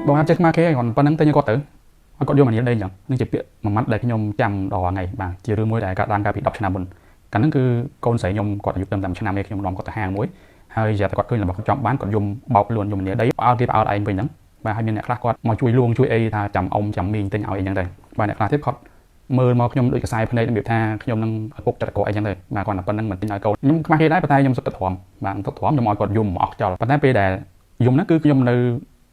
បងអាចចេះខ្មែរគេគាត់ប៉ុណ្ណឹងតែគាត់ទៅគាត់យកមកនិយាយđâyចឹងនឹងជាពាក្យមួយម៉ាត់ដែលខ្ញុំចាំដល់ថ្ងៃបាទជារឿងមួយដែលកើតឡើងកាលពី10ឆ្នាំមុនកាលហ្នឹងគឺកូនស្រីខ្ញុំគាត់អាយុតែឆ្នាំនេះខ្ញុំនាំគាត់ទៅហាងមួយហើយនិយាយតែគាត់ឃើញរបស់គាត់ចំបានគាត់យំបោកខ្លួនយំនិយាយដីផ្អើលគេផ្អើលឯងវិញហ្នឹងបាទហើយមានអ្នកខ្លះគាត់មកជួយលួងជួយអីថាចាំអ៊ំចាំមីងទិញឲ្យអីចឹងទៅបាទអ្នកខ្លះទៀតគាត់មើលមកខ្ញុំដូចកសែភ្នែករបៀបថាខ្ញុំនឹងឪពុកចិត្តកោអីចឹងទៅបាទគាត់តែប៉ុណ្្នឹងមិនទិញឲ្យកូនខ្ញុំខ្មាស់គេដែរប៉ុន្តែខ្ញុំសុខទឹកទ្រាំបាទទឹកទ្រាំខ្ញុំឲ្យគាត់យំអស់ខ្យល់ប៉ុន្តែពេលដែលយំហ្នឹងគឺខ្ញុំនៅ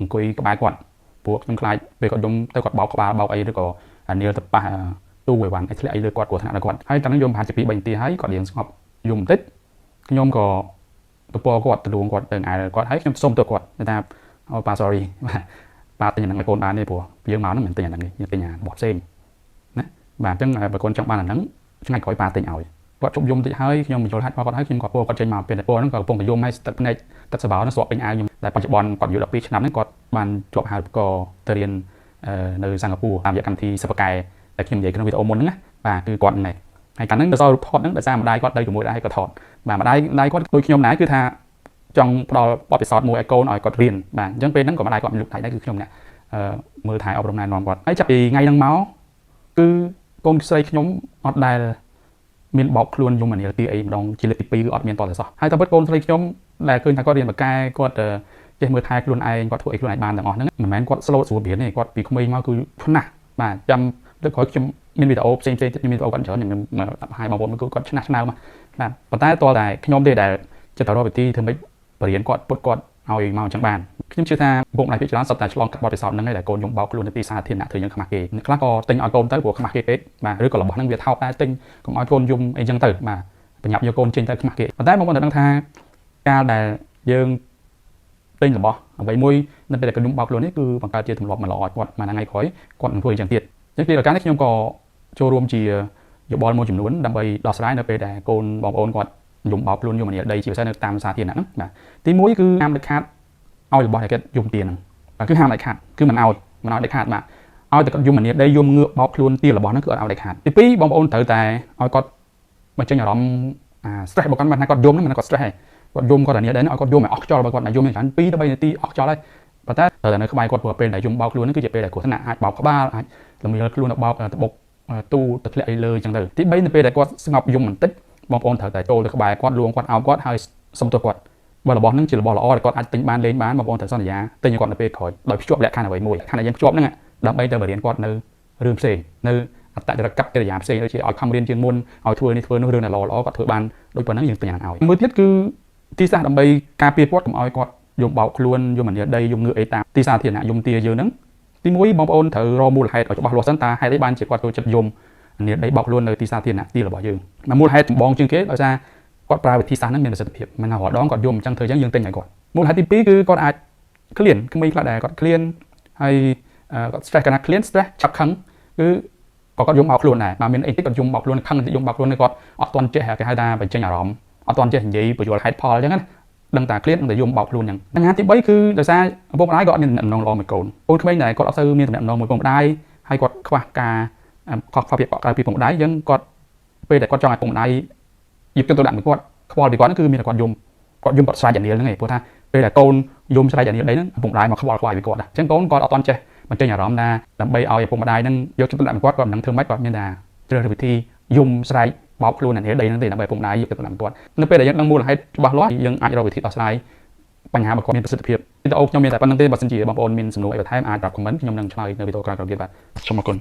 អង្គុយក្បែរគាត់ពួកខ្ញុំខ្លាចពេលគាត់យំទៅគាត់បោកក្បាលបោកអីឬក៏នាលទៅប៉ះទូអីវ៉ាន់អីធ្លាក់អីលើគាត់គ្រោះថ្នាក់ដល់គាត់ហើយតែហ្នឹងយំប្រហែលជា2 3នាទីហើយគាត់រៀងស្ងប់យំបន្តិចខ្ញុំក៏ទៅពរគាត់ទៅលួងគាត់ទៅឯគាត់ហើយខ្ញុំសុំទៅគាត់ថាអូប៉ា sorry បាទទិញអាហ្នឹងឲ្យកូនបានទេព្រោះយើងមកហ្នឹងមិនទិញអាហ្នឹងទេយើងទិញអាបោះផ្សេងណាបាទអញ្ចឹងបើកូនចង់បានអាហ្នឹងថ្ងៃក្រោយប៉ាទិញឲ្យគាត់ជប់យំតិចហើយខ្ញុំបញ្យល់ហេតុផលគាត់ហើយខ្ញុំក៏ពោគាត់ចេញមកពេលតែពោហ្នឹងក៏កំពុងតែយំហើយទឹកភ្នែកទឹកសបោហ្នឹងស្រក់ពេញអាវខ្ញុំតែបច្ចុប្បន្នគាត់អាយុ12ឆ្នាំហ្នឹងគាត់បានជាប់ហៅក៏ទៅរៀននៅសិង្ហបុរីតាមរយៈកម្មវិធីសិប្បកម្មដែលខ្ញុំនិយាយក្នុងវីដេអូមុនហ្នឹងណាបាទគឺគាត់ហ្នឹងហើយកាលហ្នឹងទៅសល់រូបថតហ្នឹងដោយសារម្ដាយគាត់ទៅជាមួយដែរហើយគាត់ថតបាទម្ដាយគាត់ដូចខ្ញុំដែរគឺថាចង់ផ្ដល់បទពិសោធន៍មួយឲ្យកូនឲ្យគាត់រៀនបាទអញ្ចឹងពេលហ្នឹងក៏ម្ដាយគាត់មានលុបថៃដែរគឺខ្ញុំអ្នកមើលថែអប់រំណែនាំគាត់ហើយចាប់ពីថ្ងៃហ្នឹងមកគឺកូនស្រីខ្ញុំអត់ដែលមានបោកខ្លួនយំអានីលទីអីម្ដងជាលើកទី2គឺអត់មានតតែសោះហើយតែពិតកូនស្រីខ្ញុំដែលឃើញថាគាត់រៀនបកែគាត់ចេះមើលថែខ្លួនឯងគាត់ធ្វើអីខ្លួនឯងបានទាំងអស់ហ្នឹងមិនមែនគាត់ស្លូតស្រួលរៀនទេគាត់ពីក្មេងមកគឺឆ្នះបាទចាំទៅក្រោយខ្ញុំមានវីដេអូផ្សេងៗទៀតមានវីដេអូគាត់ច្រើនខ្ញុំដាក់ឲ្យបងប្អូនមើលគឺគាត់ឆ្នះឆ្នើមបាទប៉ុន្តែតើតែខ្ញុំទេដែលចិត្តទៅរកវិធីធ្វើម៉េចបរៀនគាត់ពុតគាត់ឲ្យមកអញ្ចឹងបានខ្ញុំជឿថាពុកម្ដាយភាគច្រើនសុទ្ធតែឆ្លងកាត់បទពិសោធន៍ហ្នឹងហើយដែលកូនខ្ញុំបោកខ្លួននៅទីសាធារណៈធ្វើយើងខ្មាស់គេអ្នកខ្លះក៏ទិញឲ្យកូនទៅព្រោះខ្មាស់គេពេកបាទឬក៏របស់ហ្នឹងវាថោកដែរទិញកុំឲ្យកូនយំអីចឹងទៅបាទប្រញាប់យកកូនចេញទៅខ្មាស់គេប៉ុន្តែបងប្អូនត្រូវដឹងថាកាលដែលយើងទិញរបស់អ្វីមួយនៅពេលដែលកូនខ្ញុំបោកខ្លួននេះគឺបង្កើតជាទម្លាប់មិនល្អឲ្យគាត់មួយថ្ងៃក្រោយគាត់នឹងធ្វើអញ្ចឹងទៀតអញ្ចឹងពីប្រការនេះខ្ញុំក៏ចូលរួមជាយោបល់មួយចំនួនដើម្បីដោះស្រាយនៅពេលដែលកូនបងប្អូនគាត់យំបោកខ្លួនយំអានីលដីជាពិសេសនៅតាមសាធារណៈហ្នឹងបាទទី1គឺហាមដាច់ខាតឲ្យរបស់ដែលគាត់យំទាហ្នឹងបាទគឺហាមដាច់ខាតគឺមិនឲ្យដាច់ខាតបាទឲ្យតែគាត់យំអានីលដីយំងើបបោកខ្លួនទារបស់ហ្នឹងគឺអត់ឲ្យដាច់ខាតទី2បងប្អូនត្រូវតែឲ្យគាត់បញ្ចេញអារម្មណ៍stress របស់គាត់មិនថាគាត់យំហ្នឹងមិនថាគាត់ stress ទេគាត់យំគាត់អានីលដីហ្នឹងឲ្យគាត់យំឲ្យអស់ខ្យល់បើគាត់យំយ៉ាងច្រើន2 ទៅ 3 នាទីអស់ខ្យល់ហើយប៉ុន្តែត្រូវតែនៅក្បែរគាត់ព្រោះពេលដែលយំបោកខ្លួនហ្នឹងគឺជាពេលដែលគ្រោះថ្នាក់អាចបោកក្បាលអាចលំលខ្លួនបោកត្បុកទូទៅធ្លាក់អីលើអញ្ចឹងទៅទី3នៅពេលដែលគាត់ស្ងប់យំបន្តិចបងប្អូនត្រូវតែចូលទៅក្បែរគាត់លួងគាត់អោបគាត់ហើយសុំទោសគាត់បើរបស់ហ្នឹងជារបស់ល្អដែលគាត់អាចទិញបានលេងបានបងប្អូនត្រូវសន្យាទិញឲ្យគាត់នៅពេលក្រោយដោយភ្ជាប់លក្ខខណ្ឌអ្វីមួយខណ្ឌដែលយើងភ្ជាប់ហ្នឹងដើម្បីទៅបរៀនគាត់នៅរឿងផ្សេងនៅអត្តចរិតកិរិយាផ្សេងដូចជាឲ្យខំរៀនជាងមុនឲ្យធ្វើនេះធ្វើនោះរឿងដែលល្អគាត់ធ្វើបានដូចប៉ុណ្ណឹងយើងទិញអាហ្នឹងឲ្យមួយទៀតគឺទីសាស្ត្រដើម្បីការពារគាត់កុំឲ្យគាត់យំបោកខ្លួនយំអានីលដីយំងើអីតាមទីសាធារណៈយំទាយើងហ្នឹងទី1បងប្អូនត្រូវរកមូលហេតុឲ្យច្បាស់លាស់សិនតើហេតុអីបានជាគាត់ចូលចិត្តយំអានីលដីបោកខ្លួននៅទីសាធារណៈទីរបស់យើងមូលហេតុចម្បងជាងគេដោយសារគាត់ប្រើវិធីសាស្ត្រហ្នឹងមានប្រសិទ្ធភាពមិនថារាល់ដងគាត់យំអញ្ចឹងធ្វើអញ្ចឹងយើងទិញឲ្យគាត់មូលហេតុទី2គឺគាត់អាចឃ្លានក្មេងខ្លះដែរគាត់ឃ្លានហើយគាត់ stress កាលណាឃ្លាន stress ឆាប់ខឹងគឺគាត់យំបោកខ្លួនដែរបើមានអីតិចគាត់យំបោកខ្លួនខឹងយំបោកខ្លួនគាត់អត់ទាន់ចេះគេហៅថាបញ្ចេញអារម្មណ៍អត់ទាន់ចេះនិយាយបញ្យល់ហេតុផលអញ្ចឹងណាដឹងតែឃ្លានដឹងតែយំបោកខ្លួនអញ្ចឹងបញ្ហាទី3គឺដោយសារឪពុកម្ដាយក៏អត់មានដំណងល្អមួយកូនក្មេងដែរគាត់អត់សូវមានដំណងមួយឪពុកម្ដាយហើយគាត់ខ្វះការខុសភាពក្រៅពីឪពុកម្ដាយអញ្ចឹងគាត់ពេលដែលគាត់ចង់ឲ្យឪពុកម្ដាយយកទៅដាក់មួយគាត់ខ្វល់ពីគាត់គឺមានតែគាត់យំគាត់ស្រែកអានីលហ្នឹងឯងព្រោះថាពេលដែលកូនយំស្រែកអានីលដីហ្នឹងឪពុកម្ដាយមកខ្វល់ខ្វាយពីគាត់ដែរអញ្ចឹងកូនគាត់អត់ទាន់ចេះបញ្ចេញអារម្មណ៍ណាដើម្បីឲ្យឪពុកម្ដាយហ្នឹងយកចិត្តទុកដាក់មកគាត់មិនដឹងធ្វើម៉េចគាត់មានតែជ្រើសរើសវិធីយំស្រែកបោកខ្លួនអានីលដីហ្នឹងទេដើម្បីឪពុកម្ដាយយកចិត្តទុកដាក់មកគាត់នៅពេលដែលយើងដឹងមូលហេតុច្បាស់លាស់យើងអាចរកវិធីដោះស្រាយបញ្ហារបស់គាត់មានប្រសិទ្ធភាពវីដេអូខ្ញុំមានតែប៉ុណ្្នឹងទេបើសិនជាបងប្អូនមានសំណួរអីបន្ថែមអាចប្រាប់ comment ខ្ញុំនឹងឆ្លើយនៅវីដេអូក្រោយៗទៀតបាទសូមអរគុណ